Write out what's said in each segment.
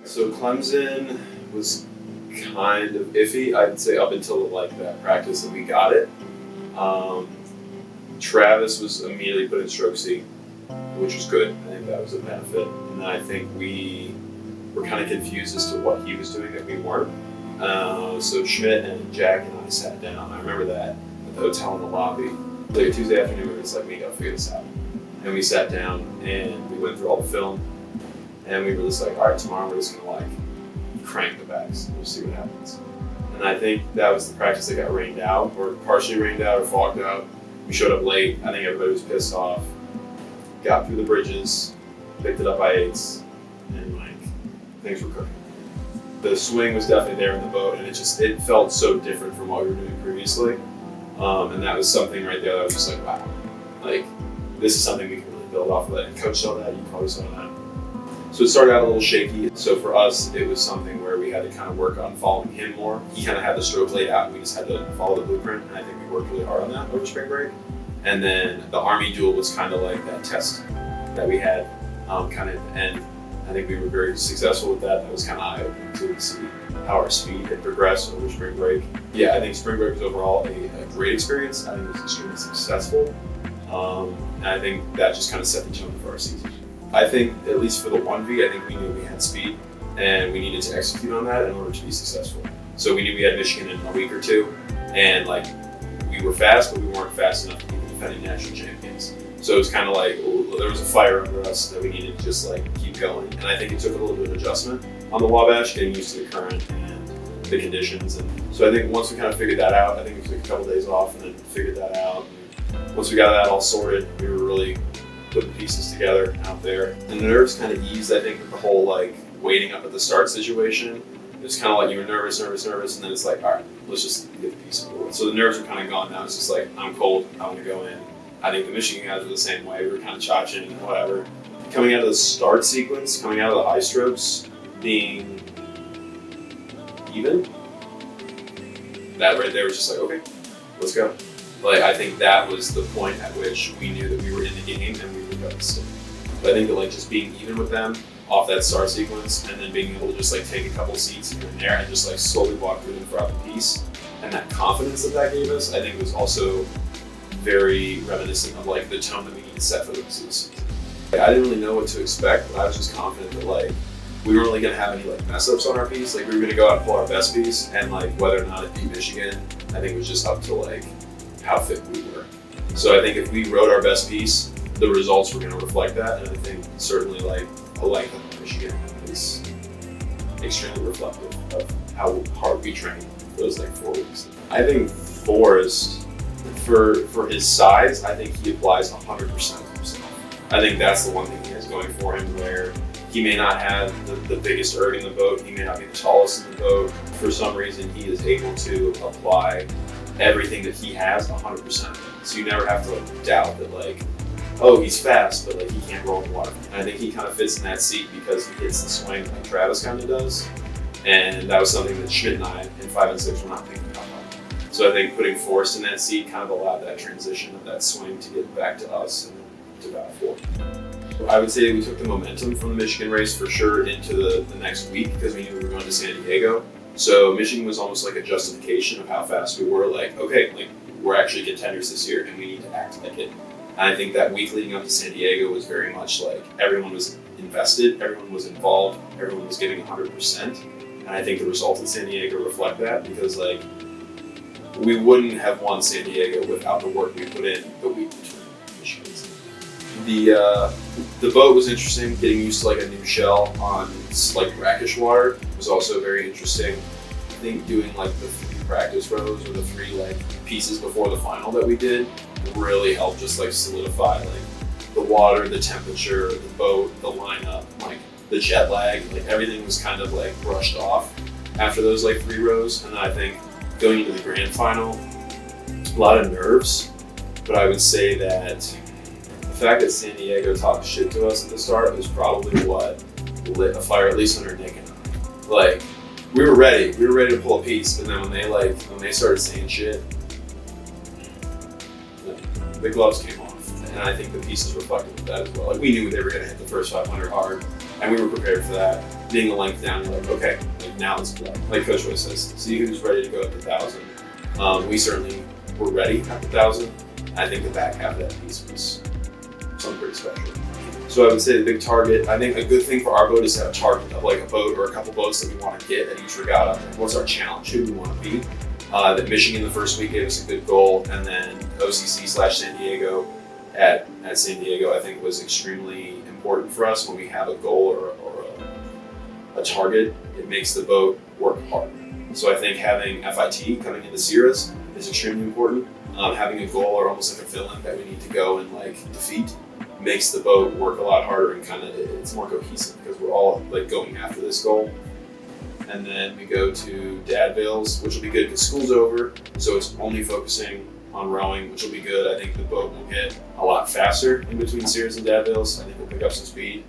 So Clemson was kind of iffy, I'd say, up until like that practice that we got it. Travis was immediately put in stroke C, which was good. I think that was a benefit. And then I think we were kind of confused as to what he was doing that we weren't. So Schmidt and Jack and I sat down. I remember that at the hotel in the lobby. Like a Tuesday afternoon, we were just like, we gotta figure this out. And we sat down and we went through all the film. And we were just like, all right, tomorrow we're just gonna like crank the backs and we'll see what happens. And I think that was the practice that got rained out, or partially rained out or fogged out. We showed up late. I think everybody was pissed off. Got through the bridges, picked it up by 8s, and like things were cooking. The swing was definitely there in the boat, and it felt so different from what we were doing previously. And that was something right there that I was just like, wow, like this is something we can really build off of. And Coach saw that, you probably saw that. So it started out a little shaky. So for us, it was something where we had to kind of work on following him more. He kind of had the stroke laid out, and we just had to follow the blueprint. And I think we worked really hard on that over spring break. And then the Army duel was kind of like that test that we had kind of at the end. I think we were very successful with that. That was kind of eye-opening to see how our speed had progressed over spring break. Yeah, I think spring break was overall a great experience. I think it was extremely successful. And I think that just kind of set the tone for our season. I think, at least for the 1V, I think we knew we had speed and we needed to execute on that in order to be successful. So we knew we had Michigan in a week or two, and like we were fast, but we weren't fast enough to be the defending national champions. So it was kind of like there was a fire under us that we needed to just like keep going. And I think it took a little bit of adjustment on the Wabash, getting used to the current and the conditions. And so I think once we kind of figured that out, I think we took a couple days off and then figured that out. And once we got that all sorted, we were really putting pieces together out there. And the nerves kind of eased, I think, with the whole like waiting up at the start situation. It was kind of like you were nervous, and then it's like, all right, let's just get the piece of it. So the nerves are kind of gone now. It's just like, I'm cold, I want to go in. I think the Michigan guys were the same way. We were kind of chotching and whatever. Coming out of the start sequence, coming out of the high strokes, being even, that right there was just like, okay, let's go. Like, I think that was the point at which we knew that we were in the game and we were going to stick. But I think that like just being even with them off that start sequence and then being able to just like take a couple seats here and there and just like slowly walk through them throughout the piece, and that confidence that gave us, I think was also very reminiscent of like the tone that we need to set for the season. Like, I didn't really know what to expect, but I was just confident that like we weren't really gonna have any like mess ups on our piece. Like we were gonna go out and pull our best piece, and like whether or not it beat Michigan, I think it was just up to like how fit we were. So I think if we wrote our best piece, the results were gonna reflect that, and I think certainly like a light of Michigan is extremely reflective of how hard we trained those like 4 weeks. I think Forrest, for his size, I think he applies 100% of himself. I think that's the one thing he has going for him, where he may not have the biggest erg in the boat, he may not be the tallest in the boat. For some reason, he is able to apply everything that he has 100% of it. So you never have to like doubt that like, oh, he's fast, but like he can't roll in the water. And I think he kind of fits in that seat because he hits the swing like Travis kind of does. And that was something that Schmidt and I in 5 and 6 were not thinking about. So I think putting Forrest in that seat kind of allowed that transition of that swing to get back to us and to bat 4. I would say we took the momentum from the Michigan race for sure into the next week because we knew we were going to San Diego. So Michigan was almost like a justification of how fast we were. Like, okay, like we're actually contenders this year and we need to act like it. And I think that week leading up to San Diego was very much like everyone was invested, everyone was involved, everyone was giving 100%. And I think the results in San Diego reflect that because like we wouldn't have won San Diego without the work we put in the week between Michigan's. The boat was interesting. Getting used to like a new shell on like brackish water was also very interesting. I think doing like the 3 practice rows or the 3 like pieces before the final that we did really helped just like solidify like the water, the temperature, the boat, the lineup, like the jet lag, like everything was kind of like brushed off after those like 3 rows. And I think going into the grand final, a lot of nerves, but I would say that the fact that San Diego talked shit to us at the start was probably what lit a fire, at least under Nick and I. Like, we were ready to pull a piece, but then when they started saying shit, the gloves came off. And I think the pieces reflected that as well. Like, we knew they were gonna hit the first 500 hard, and we were prepared for that. getting the length down, you're like, okay, like now let's play. Like Coach Roy says, see who's ready to go at the 1,000. We certainly were ready at the 1,000. I think the back half of that piece was something pretty special. So I would say the big target, I think a good thing for our boat is to have a target of like a boat or a couple boats that we want to get at each regatta. What's our challenge? Who do we want to be? That Michigan the first week gave us a good goal, and then OCC/San Diego at San Diego I think was extremely important for us. When we have a goal or a target, it makes the boat work hard. So I think having FIT coming into SIRAs is extremely important. Having a goal or almost like a fill-in that we need to go and like defeat makes the boat work a lot harder, and kind of it's more cohesive because we're all like going after this goal. And then we go to Vails, which will be good because school's over, so it's only focusing on rowing, which will be good. I think the boat will get a lot faster in between SIRAs and Vails. I think we'll pick up some speed.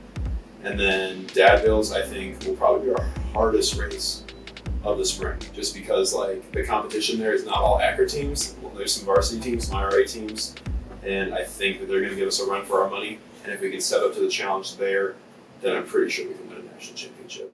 And then Vails, I think, will probably be our hardest race of the spring, just because like the competition there is not all ACRA teams. There's some varsity teams, some IRA teams, and I think that they're going to give us a run for our money. And if we can step up to the challenge there, then I'm pretty sure we can win a national championship.